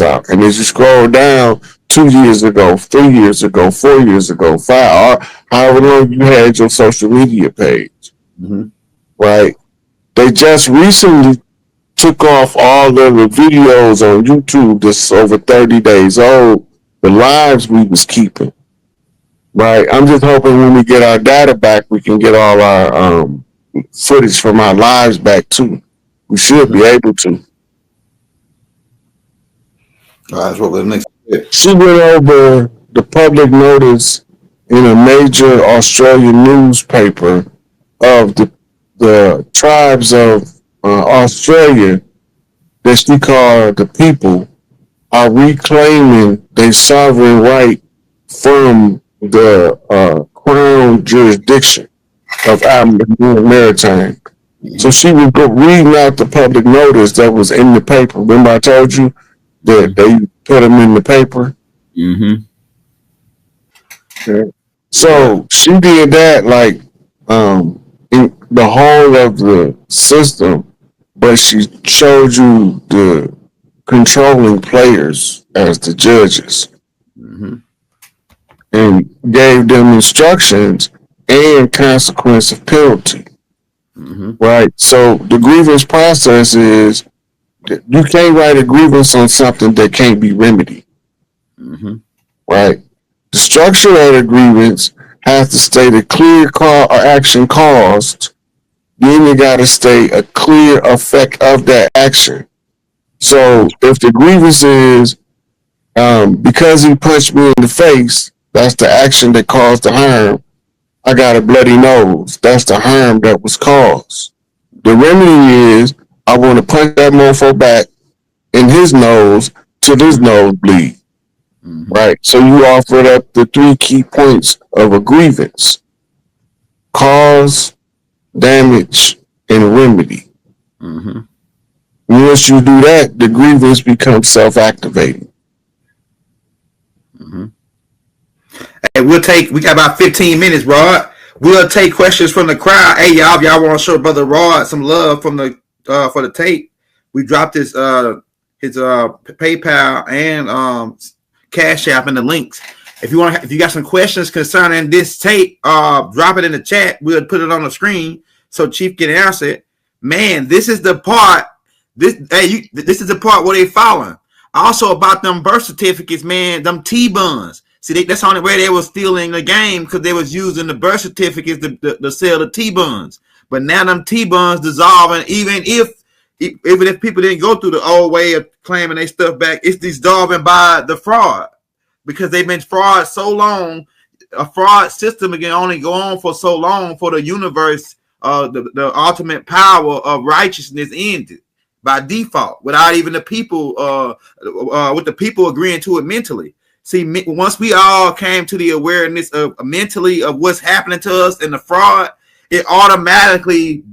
out. And as you scroll down, 2 years ago, 3 years ago, 4 years ago, five, or however long you had your social media page, right? They just recently took off all of the videos on YouTube that's over 30 days old, the lives we was keeping, right? I'm just hoping when we get our data back, we can get all our footage from our lives back too. We should be able to. That's what the next. She went over the public notice in a major Australian newspaper of the tribes of Australia that she called the people are reclaiming their sovereign right from the crown jurisdiction of Aberdeen Maritime. So she was reading out the public notice that was in the paper. Remember I told you that they put them in the paper? Okay. So she did that like in the whole of the system, but she showed you the controlling players as the judges and gave them instructions and consequence of penalty. Right. So the grievance process is you can't write a grievance on something that can't be remedied. Right. The structure of the grievance has to state a clear call or action caused. Then you got to state a clear effect of that action. So if the grievance is because he punched me in the face, that's the action that caused the harm. I got a bloody nose. That's the harm that was caused. The remedy is I want to punch that mofo back in his nose till his nose bleed. Right. So you offered up the 3 key points of a grievance: cause, damage, and remedy. Once you do that, the grievance becomes self-activating. Hey, we got about 15 minutes, Rod. We'll take questions from the crowd. Hey, y'all, if y'all want to show Brother Rod some love from the for the tape, we dropped his PayPal and Cash App in the links. If you got some questions concerning this tape, drop it in the chat. We'll put it on the screen so Chief can answer it. Man, this is the part. This is the part where they following. Also about them birth certificates, man. Them T-buns. See, that's the only way they was stealing the game, because they was using the birth certificates to sell the T-buns. But now them T-buns dissolving, even if people didn't go through the old way of claiming their stuff back, it's dissolving by the fraud, because they've been fraud so long. A fraud system can only go on for so long for the universe, the ultimate power of righteousness ended by default, without even the people, with the people agreeing to it mentally. See, once we all came to the awareness of mentally of what's happening to us and the fraud, it automatically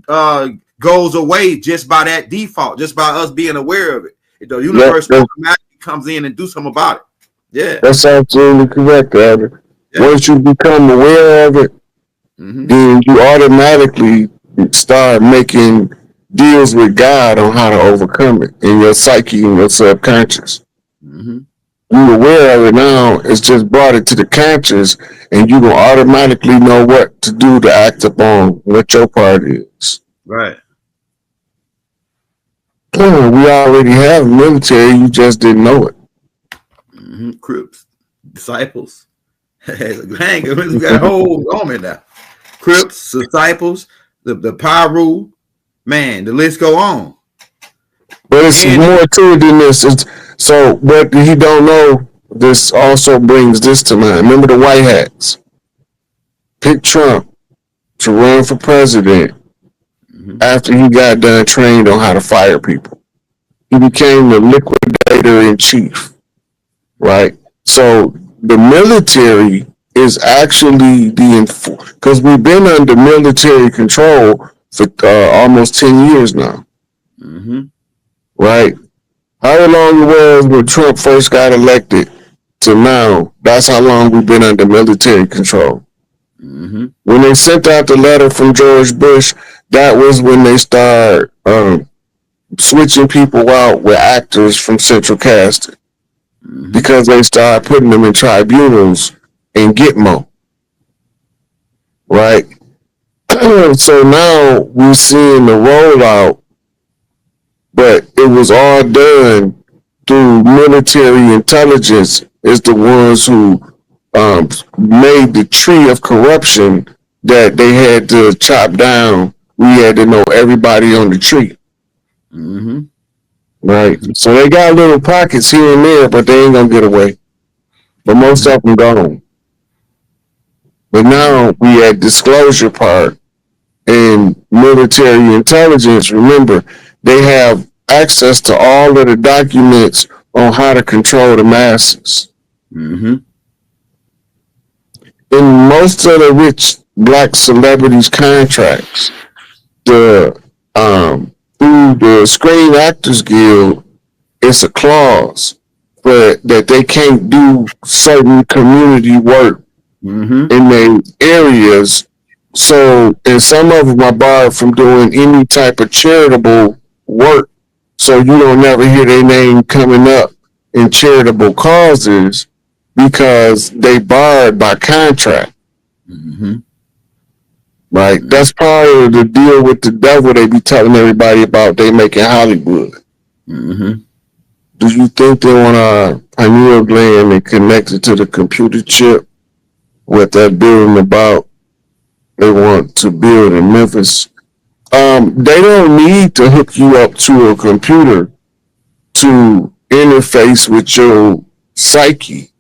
goes away just by that default, just by us being aware of it. The universe automatically comes in and do something about it. Yeah, that's absolutely correct, Abby. Yeah. Once you become aware of it, then you automatically start making deals with God on how to overcome it in your psyche and your subconscious. You're aware of it now. It's just brought it to the conscious, and you will automatically know what to do to act upon what your part is. Right. We already have military. You just didn't know it. Crips, disciples. Hang, we got a whole army now. Crips, disciples, the Pyru, man. The list go on. But it's more to it than this. So, what he don't know, this also brings this to mind. Remember the white hats? Pick Trump to run for president after he got done trained on how to fire people. He became the liquidator in chief, right? So, the military is actually because we've been under military control for almost 10 years now. Right? How long it was when Trump first got elected to now, that's how long we've been under military control. When they sent out the letter from George Bush, that was when they started switching people out with actors from central casting. because they started putting them in tribunals in Gitmo, right? So now we're seeing the rollout, but it was all done through military intelligence. Is the ones who made the tree of corruption that they had to chop down. We had to know everybody on the tree. Right. So they got little pockets here and there, but they ain't gonna get away. But most of them gone. But now we at disclosure part and military intelligence. Remember, they have access to all of the documents on how to control the masses. In most of the rich black celebrities' contracts, through the Screen Actors Guild, it's a clause but that they can't do certain community work in their areas. So, and some of them are barred from doing any type of charitable work. So you don't never hear their name coming up in charitable causes because they barred by contract. Right? That's part of the deal with the devil they be telling everybody about they making Hollywood. Do you think they want a pineal gland and connect it to the computer chip? What they're building about, they want to build in Memphis. They don't need to hook you up to a computer to interface with your psyche.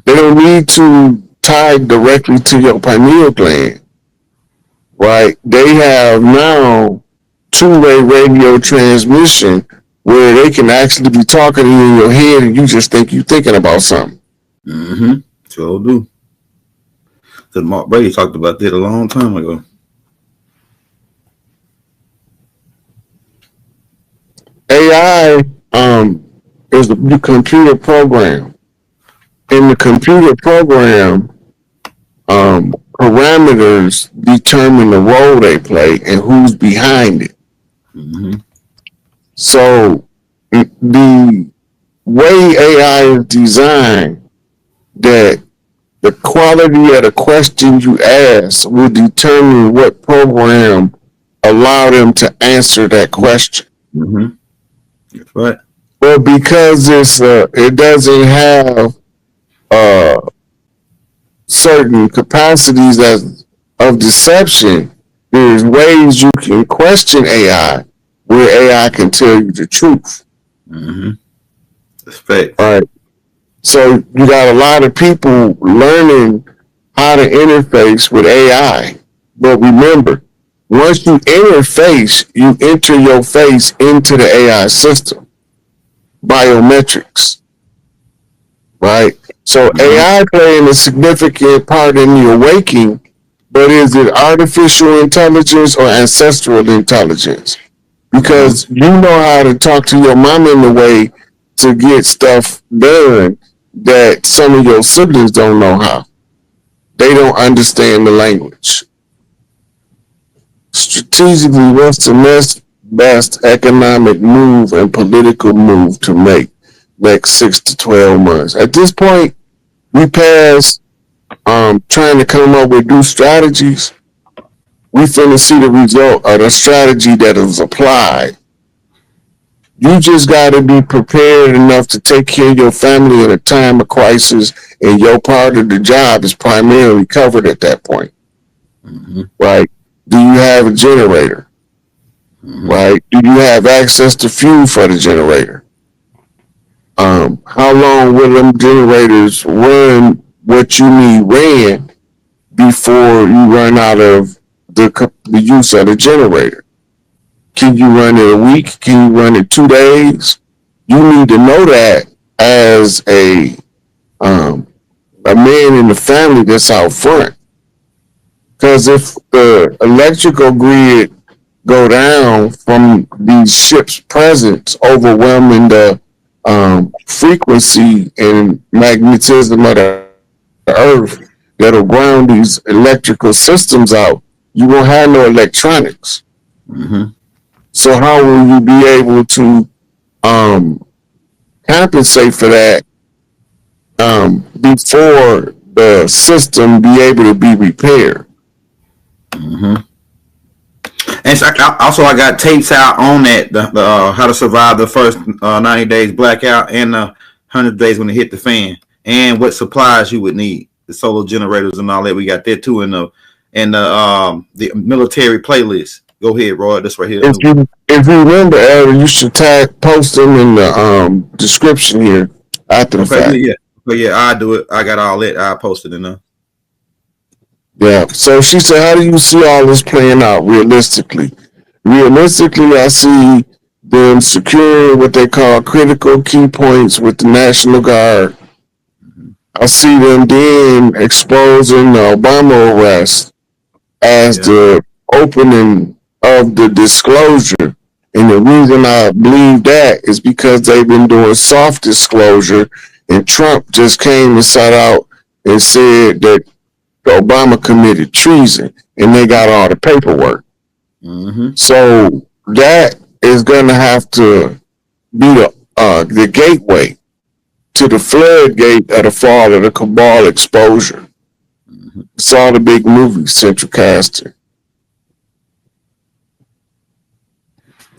They don't need to tie directly to your pineal gland. Right? They have now two-way radio transmission where they can actually be talking to you in your head and you just think you're thinking about something. Sure do. Because Mark Brady talked about that a long time ago. AI is the computer program. In the computer program, parameters determine the role they play and who's behind it. So the way AI is designed, that the quality of the question you ask will determine what program allow them to answer that question. That's right. But because it doesn't have certain capacities of deception, there's ways you can question AI where AI can tell you the truth. That's fact. All right. So you got a lot of people learning how to interface with AI. But remember, once you interface, you enter your face into the AI system. Biometrics. Right? So AI playing a significant part in your waking, but is it artificial intelligence or ancestral intelligence? Because you know how to talk to your mom in a way to get stuff done that some of your siblings don't know how. They don't understand the language. Strategically, what's the best economic move and political move to make next 6 to 12 months? At this point, we passed trying to come up with new strategies. We finna see the result of the strategy that is applied. You just got to be prepared enough to take care of your family in a time of crisis, and your part of the job is primarily covered at that point. Right? Do you have a generator? Right? Do you have access to fuel for the generator? How long will them generators run what you need ran before you run out of the use of the generator? Can you run it a week? Can you run it 2 days? You need to know that as a man in the family that's out front. Because if the electrical grid go down from these ships' presence overwhelming the frequency and magnetism of the earth that'll ground these electrical systems out, you won't have no electronics. So how will you be able to compensate for that before the system be able to be repaired. Mm-hmm. And so I got tapes out on that, the how to survive the first 90 days blackout and the 100 days when it hit the fan, and what supplies you would need, the solar generators and all that. We got that too in the military playlist. Go ahead, Roy. That's right here. If you remember, Aaron, you should post them in the description here after the fact. Yeah, I do it. I got all that. I posted it now. Yeah. So she said, how do you see all this playing out realistically? Realistically, I see them securing what they call critical key points with the National Guard. I see them then exposing the Obama arrest as the opening of the disclosure. And the reason I believe that is because they've been doing soft disclosure, and Trump just came and sat out and said that Obama committed treason, and they got all the paperwork. Mm-hmm. So that is going to have to be the gateway to the floodgate of the fall of the cabal exposure. Mm-hmm. It's all the big movies, Central Casting.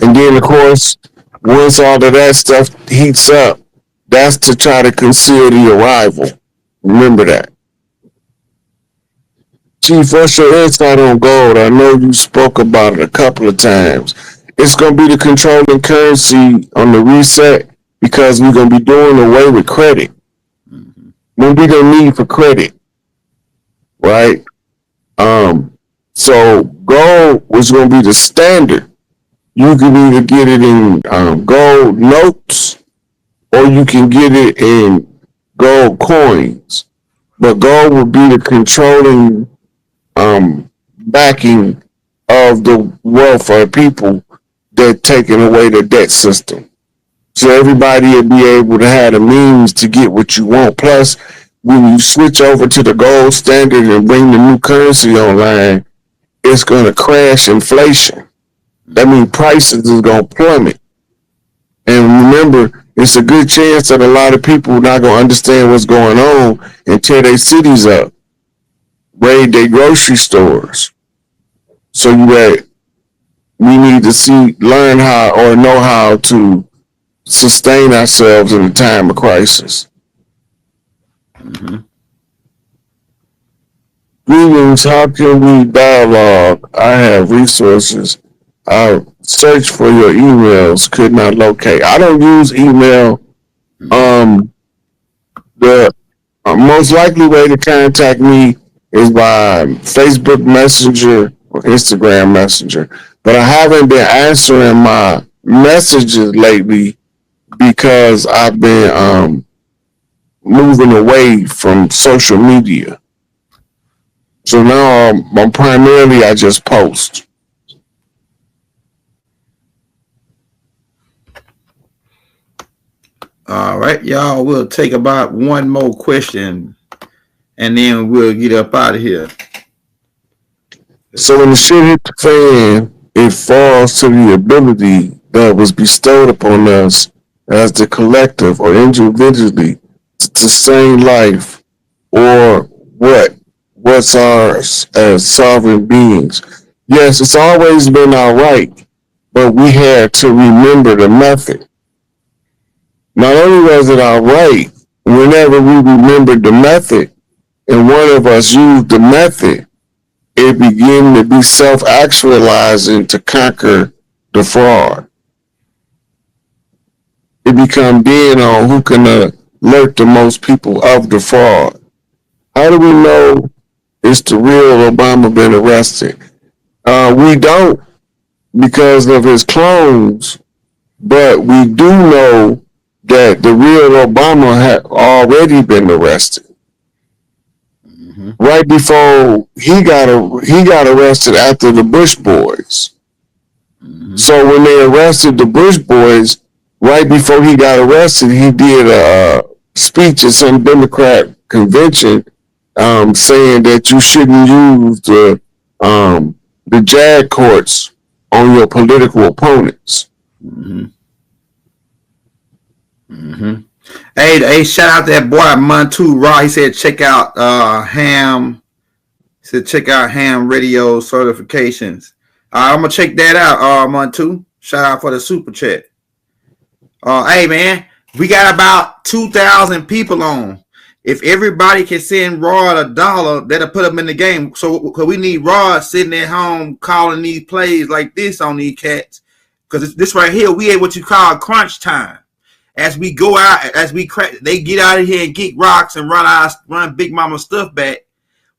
And then, of course, once all of that stuff heats up, that's to try to conceal the arrival. Remember that. Chief, what's your insight on gold? I know you spoke about it a couple of times. It's going to be the controlling currency on the reset because we're going to be doing away with credit. Mm-hmm. When we don't need for credit, right? So gold was going to be the standard. You can either get it in gold notes or you can get it in gold coins. But gold will be the controlling backing of the welfare people that taking away the debt system. So everybody will be able to have the means to get what you want. Plus, when you switch over to the gold standard and bring the new currency online, it's going to crash inflation. That means prices is going to plummet. And remember, it's a good chance that a lot of people are not going to understand what's going on and tear their cities up, raid their grocery stores. So we need to learn how or know how to sustain ourselves in a time of crisis. Mm-hmm. Greetings, how can we dialogue? I have resources. I searched for your emails, could not locate. I don't use email. The most likely way to contact me is by Facebook Messenger or Instagram Messenger. But I haven't been answering my messages lately because I've been moving away from social media. So now I'm primarily I just post. All right, y'all. We'll take about one more question, and then we'll get up out of here. So when the shit hit the fan, it falls to the ability that was bestowed upon us as the collective or individually to sustain life, or what's ours as sovereign beings. Yes, it's always been our right, but we had to remember the method. Not only was it our right, whenever we remembered the method and one of us used the method, it began to be self-actualizing to conquer the fraud. It become being on who can alert the most people of the fraud. How do we know it's the real Obama been arrested? We don't because of his clones, but we do know that the real Obama had already been arrested. Mm-hmm. Right before he got arrested after the Bush boys. Mm-hmm. So when they arrested the Bush boys, right before he got arrested, he did a speech at some Democrat convention saying that you shouldn't use the JAG courts on your political opponents. Mm-hmm. Mm-hmm. Hey, shout out that boy Montu Raw. He said check out Ham. He said check out Ham Radio certifications. I'm gonna check that out. Montu. Shout out for the super chat. Hey man, we got about 2,000 people on. If everybody can send Rod $1, that'll put them in the game. So we need Rod sitting at home calling these plays like this on these cats. Because this right here, we at what you call crunch time. As we go out, as we crack, they get out of here and get rocks and run Big Mama stuff back.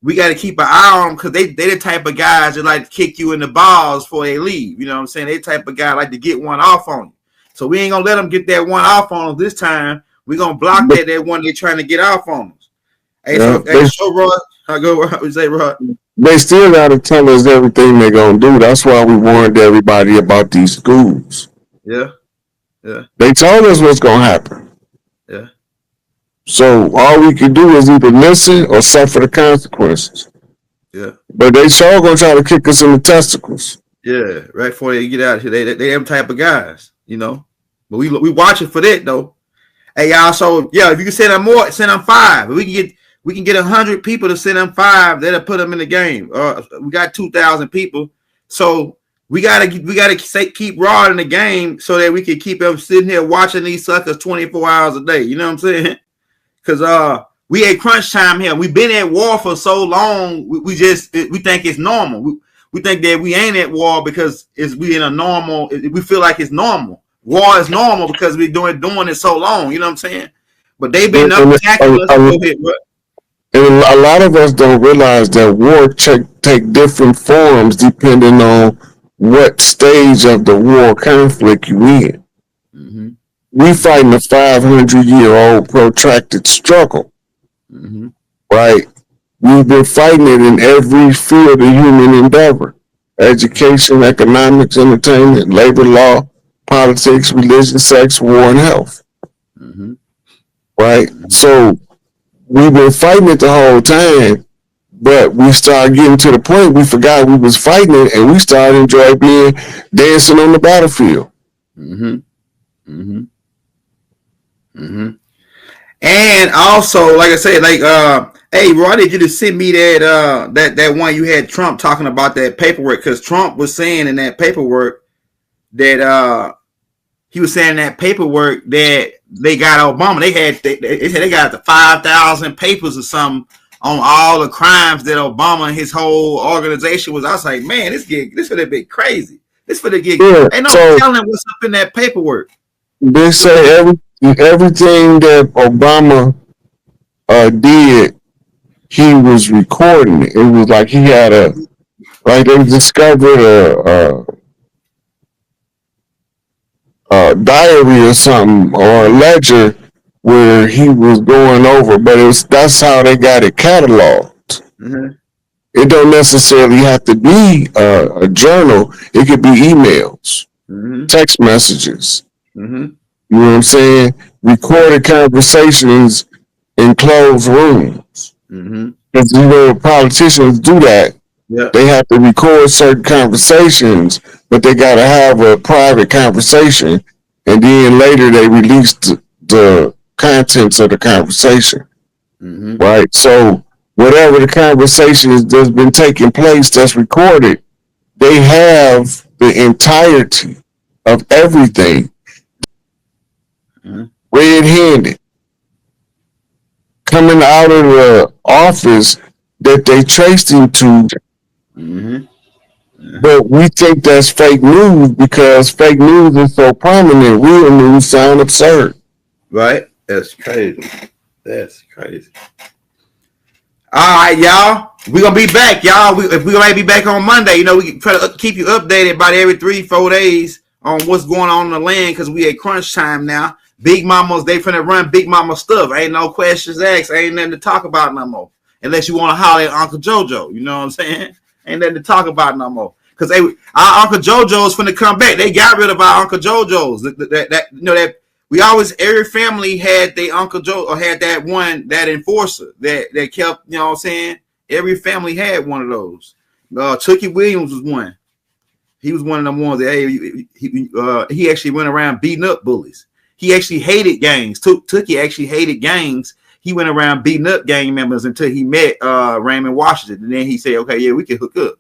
We got to keep an eye on them because they the type of guys that like to kick you in the balls before they leave. You know what I'm saying? They the type of guy like to get one off on you. So we ain't gonna let them get that one off on us this time. We're gonna block that one they're trying to get off on us. Hey, so Rod, I go. We say Rod. They still gotta tell us everything they're gonna do. That's why we warned everybody about these schools. Yeah. They told us what's gonna happen. Yeah. So all we can do is either listen or suffer the consequences. Yeah. But they sure gonna try to kick us in the testicles. Yeah, right before they get out of here. They them type of guys, you know. But we watching for that though. Hey y'all, so yeah, if you can send them more, send them 5. If we can get 100 people to send them 5, that'll put them in the game. We got 2,000 people, so we gotta keep Rod in the game so that we can keep them sitting here watching these suckers 24 hours a day. You know what I'm saying? Because we at crunch time here. We've been at war for so long. We think it's normal. We think that we ain't at war because we in a normal. We feel like it's normal. War is normal because we're doing it so long. You know what I'm saying? But they've been attacking us. Go ahead, bro. And a lot of us don't realize that war take different forms depending on what stage of the war conflict you in. Mm-hmm. We fighting a 500-year-old protracted struggle, right? We've been fighting it in every field of human endeavor: education, economics, entertainment, labor law, politics, religion, sex, war, and health. Right? So we've been fighting it the whole time, but we started getting to the point we forgot we was fighting it, and we started enjoying being dancing on the battlefield. And also, like I said, hey, Roy, I need you to send me that one you had Trump talking about that paperwork, because Trump was saying in that paperwork that he was saying in that paperwork that they got Obama. They said they got the 5,000 papers or something on all the crimes that Obama and his whole organization was. I was like, man, this would have been crazy. This would have get. Ain't no telling what's up in that paperwork. They say everything that Obama did, he was recording it. It was like he had they discovered a diary or something, or a ledger where he was going over, but that's how they got it cataloged. It don't necessarily have to be a journal. It could be emails, text messages. You know what I'm saying? Recorded conversations in closed rooms. Because politicians do that. Yep. They have to record certain conversations, but they got to have a private conversation, and then later they release the contents of the conversation. Right? So whatever the conversation that's been taking place that's recorded, they have the entirety of everything red-handed coming out of the office that they traced him to. But we think that's fake news because fake news is so prominent. Real news sound absurd. Right? That's crazy. All right, y'all. We're going to be back, y'all. If we might be back on Monday, we can try to keep you updated about every 3-4 days on what's going on in the land, because we at crunch time now. Big Mamas, they finna run Big Mama stuff. Ain't no questions asked. Ain't nothing to talk about no more. Unless you want to holler at Uncle JoJo. You know what I'm saying? Ain't nothing to talk about no more. Because our Uncle JoJo's finna come back. They got rid of our Uncle JoJo's. That we always, every family had their Uncle Joe, or had that enforcer that kept, you know what I'm saying? Every family had one of those. Chucky Williams was one. He was one of them ones that he actually went around beating up bullies. He actually hated gangs. Tookie actually hated gangs. He went around beating up gang members until he met Raymond Washington. And then he said, okay, yeah, we can hook up.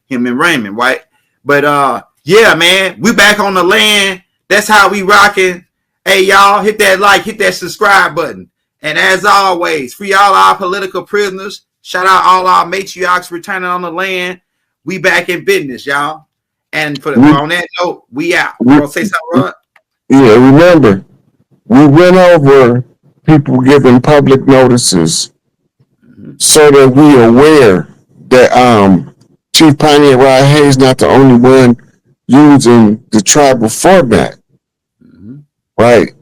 Him and Raymond, right? But yeah, man, we back on the land. That's how we rocking. Hey, y'all, hit that like, hit that subscribe button. And as always, free all our political prisoners. Shout out all our matriarchs returning on the land. We back in business, y'all. And on that note, we out. You want to say something, Rod? Yeah, remember, we went over people giving public notices so that we are aware that Chief Pioneer Rod Hayes not the only one using the tribal format, right?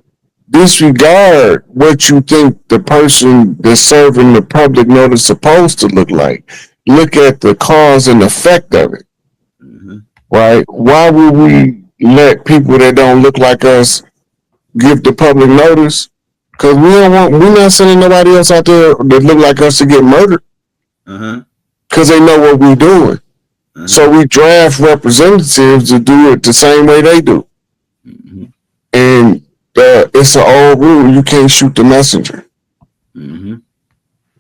Disregard what you think the person that's serving the public notice supposed to look like. Look at the cause and effect of it, right? Why would we let people that don't look like us give the public notice? Because we're not sending nobody else out there that look like us to get murdered. Because they know what we're doing. So we draft representatives to do it the same way they do. And it's an old rule. You can't shoot the messenger.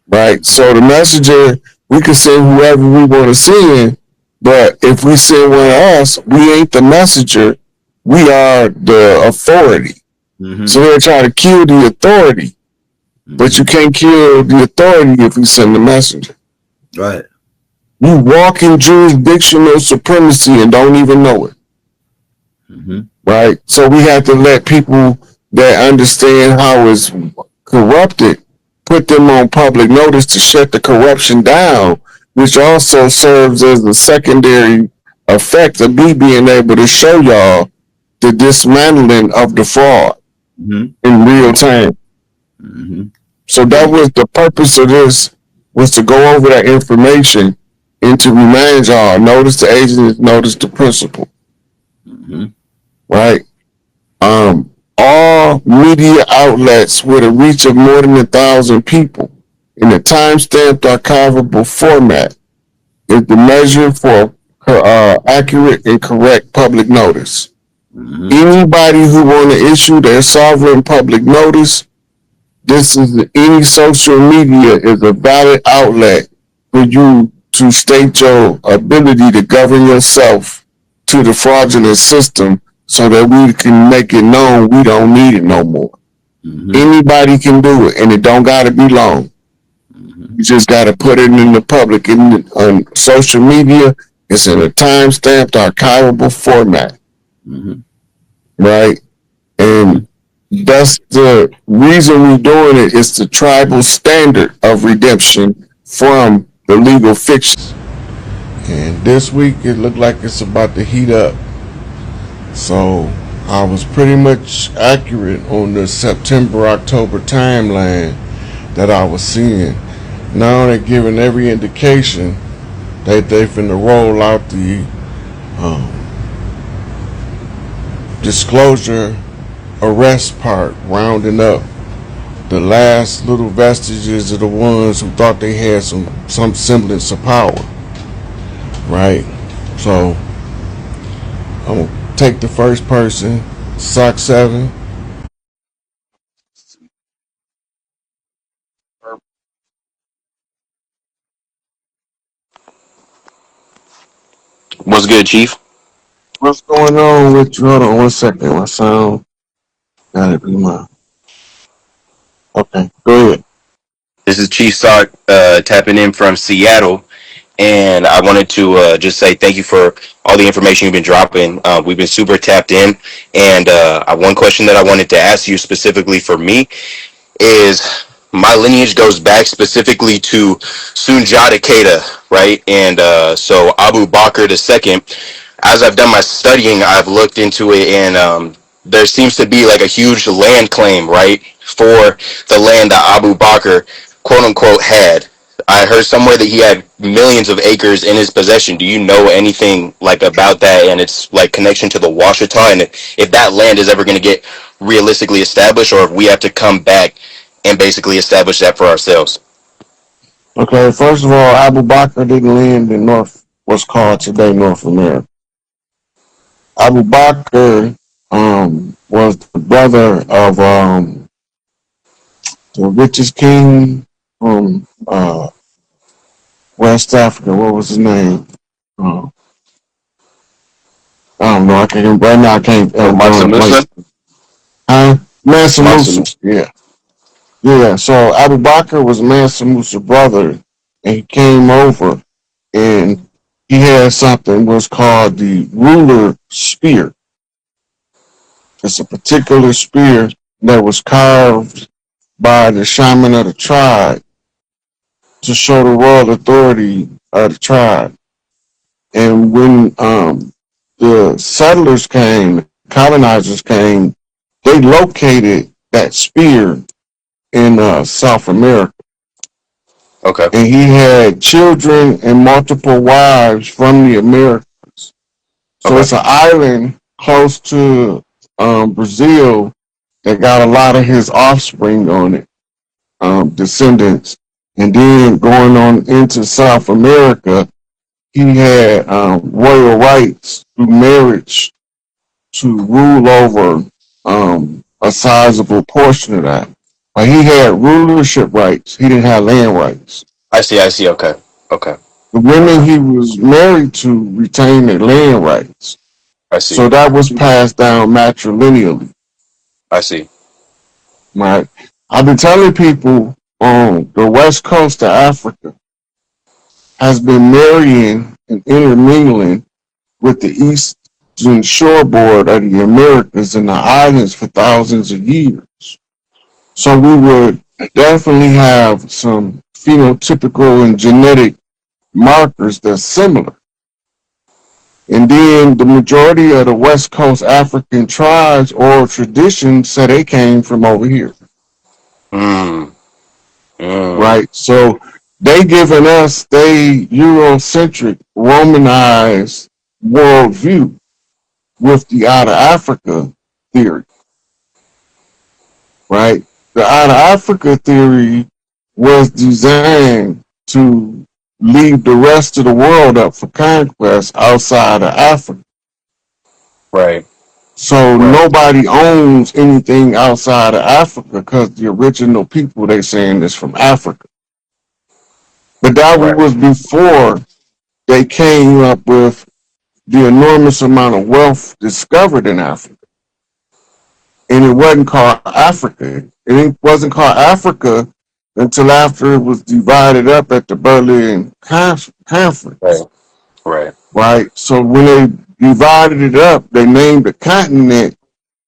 Right? So the messenger, we can send whoever we want to send, but if we send one of us, we ain't the messenger. We are the authority. So they're trying to kill the authority. But you can't kill the authority if you send the messenger. Right. You walk in jurisdictional supremacy and don't even know it. Right? So we have to let people that understand how it's corrupted put them on public notice to shut the corruption down, which also serves as a secondary effect of me being able to show y'all the dismantling of the fraud in real time. So that was the purpose of this, was to go over that information and to remind y'all, notice the agent, notice the principal. Right? All media outlets with a reach of more than 1,000 people in a time-stamped archivable format is the measure for accurate and correct public notice. Anybody who want to issue their sovereign public notice, any social media is a valid outlet for you to state your ability to govern yourself to the fraudulent system so that we can make it known we don't need it no more. Anybody can do it, and it don't got to be long. You just got to put it in the public. On social media, it's in a time-stamped archivable format. Right? And that's the reason we're doing it. It's the tribal standard of redemption from the legal fiction. And this week it looked like it's about to heat up. So I was pretty much accurate on the September-October timeline that I was seeing. Now they're giving every indication that they're finna roll out the disclosure arrest part, rounding up the last little vestiges of the ones who thought they had some semblance of power. Right? So I'm gonna take the first person, Sock 7. What's good, Chief? What's going on with you? Hold on 1 second. My sound gotta be mine. Okay, go ahead. This is Chief Sock tapping in from Seattle, and I wanted to just say thank you for all the information you've been dropping. We've been super tapped in, and one question that I wanted to ask you specifically for me is my lineage goes back specifically to Sunjata Keita, right? And so Abu Bakr II, as I've done my studying, I've looked into it, and there seems to be like a huge land claim, right, for the land that Abu Bakr, quote unquote, had. I heard somewhere that he had millions of acres in his possession. Do you know anything like about that and its like connection to the Washita, and if that land is ever going to get realistically established, or if we have to come back and basically establish that for ourselves? Okay, first of all, Abu Bakr didn't land in what's called today North America. Abu Bakr was the brother of the richest king from West Africa. What was his name? Uh, I don't know. I can't right now. I can't. Mansa Drawing a Musa. blank. Huh? Mansa Mansa Musa. Musa. Yeah, yeah. So Abu Bakr was Mansa Musa's brother, and he came over, and he had something was called the ruler spear. It's a particular spear that was carved by the shaman of the tribe to show the royal authority of the tribe. And when the settlers came, colonizers came, they located that spear in South America. Okay. And he had children and multiple wives from the Americas. So Okay. it's an island close to Brazil that got a lot of his offspring on it, descendants. And then going on into South America, he had royal rights through marriage to rule over a sizable portion of that. But he had rulership rights. He didn't have land rights. I see. I see. Okay. Okay. The women Okay. he was married to retained their land rights. I see. So that was passed down matrilineally. I see. Right. I've been telling people on the west coast of Africa has been marrying and intermingling with the eastern shoreboard of the Americas and the islands for thousands of years. So we would definitely have some phenotypical and genetic markers that's similar. And then the majority of the West Coast African tribes or traditions say they came from over here. Mm. Mm. Right? So they giving us they Eurocentric, Romanized worldview with the out of Africa theory, right? The out of Africa theory was designed to leave the rest of the world up for conquest outside of Africa. Right. So Right. nobody owns anything outside of Africa because the original people they saying is from Africa. But that Right. was before they came up with the enormous amount of wealth discovered in Africa. And it wasn't called Africa. It wasn't called Africa until after it was divided up at the Berlin Right. Conference, Right. right? So when they divided it up, they named the continent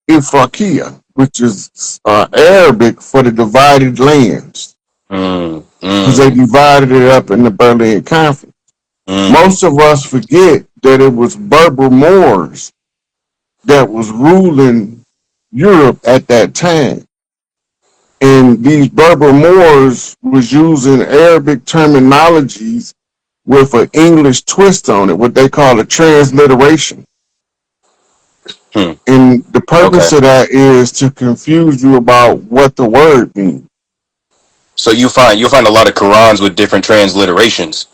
Ifriqiya, which is Arabic for the divided lands, Mm. because they Mm. divided it up in the Berlin Conference. Mm. Most of us forget that it was Berber Moors that was ruling Europe at that time. And these Berber Moors was using Arabic terminologies with an English twist on it, what they call a transliteration. Hmm. And the Okay. purpose of that is to confuse you about what the word means. So you'll find a lot of Qurans with different transliterations.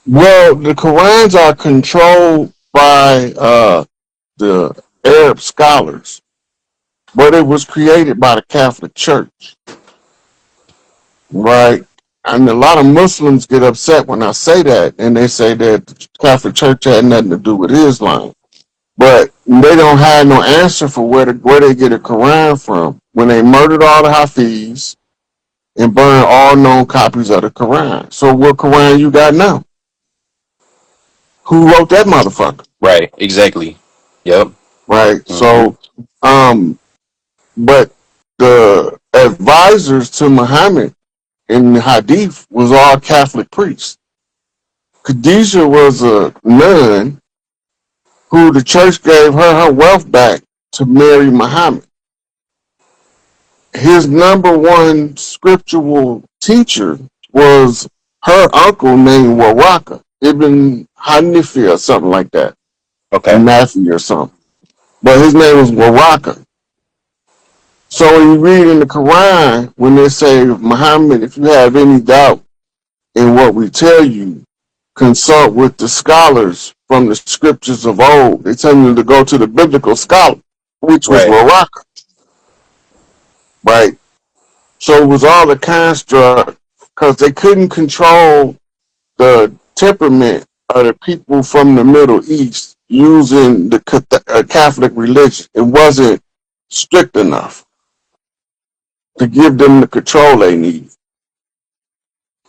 Well, the Qurans are controlled by the Arab scholars, but it was created by the Catholic Church, right? And a lot of Muslims get upset when I say that, and they say that the Catholic Church had nothing to do with Islam. But they don't have no answer for where they get a Quran from when they murdered all the Hafiz and burned all known copies of the Quran. So what Quran you got now? Who wrote that motherfucker? Right. Exactly. Yep. Right. Mm-hmm. So, but the advisors to Muhammad in the Hadith was all Catholic priests. Khadijah was a nun who the church gave her wealth back to marry Muhammad. His number one scriptural teacher was her uncle named Waraka, Ibn Hanifi or something like that, Okay. Matthew or something. But his name was Waraka. So when you read in the Quran, when they say, Muhammad, if you have any doubt in what we tell you, consult with the scholars from the scriptures of old. They tell you to go to the biblical scholar, which was Right. Laraka, right? So it was all a construct because they couldn't control the temperament of the people from the Middle East using the Catholic religion. It wasn't strict enough to give them the control they need.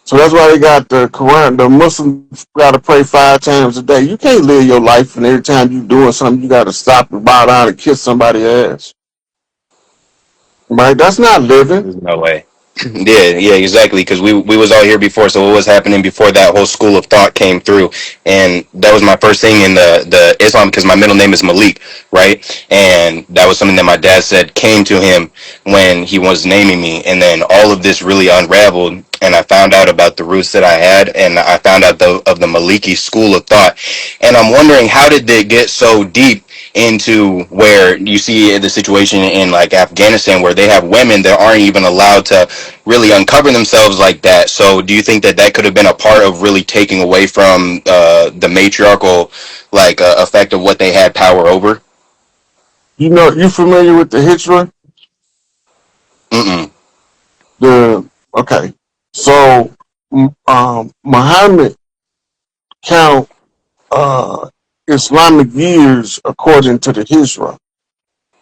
So that's why they got the Quran. The Muslims got to pray 5 times a day. You can't live your life, and every time you're doing something, you got to stop and bow down and kiss somebody's ass. Right? That's not living. There's no way. Yeah, exactly. Because we was all here before, so what was happening before that whole school of thought came through, and that was my first thing in the Islam, because my middle name is Malik, right? And that was something that my dad said came to him when he was naming me, and then all of this really unraveled, and I found out about the roots that I had, and I found out of the Maliki school of thought, and I'm wondering, how did they get so deep into where you see the situation in like Afghanistan, where they have women that aren't even allowed to really uncover themselves like that? So do you think that that could have been a part of really taking away from the matriarchal like effect of what they had power over? You know, you familiar with the Hijra? Mm-mm. Okay. So Muhammad count Islamic years according to the Hijra.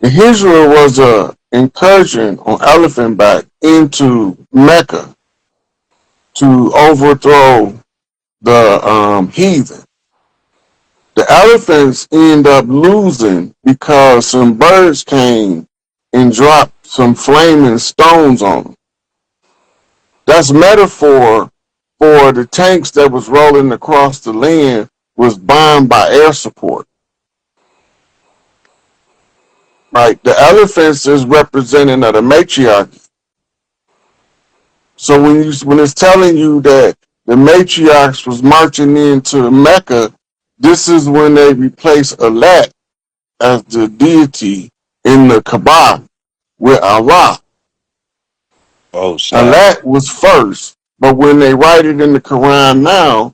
The Hijra was a incursion on elephant back into Mecca to overthrow the heathen. The elephants end up losing because some birds came and dropped some flaming stones on them. That's metaphor for the tanks that was rolling across the land was bombed by air support. Right? The elephants is representing of the matriarchy. So when it's telling you that the matriarchs was marching into Mecca, this is when they replace Alat as the deity in the Kaaba with Allah. Oh snap! Alat was first, but when they write it in the Quran now,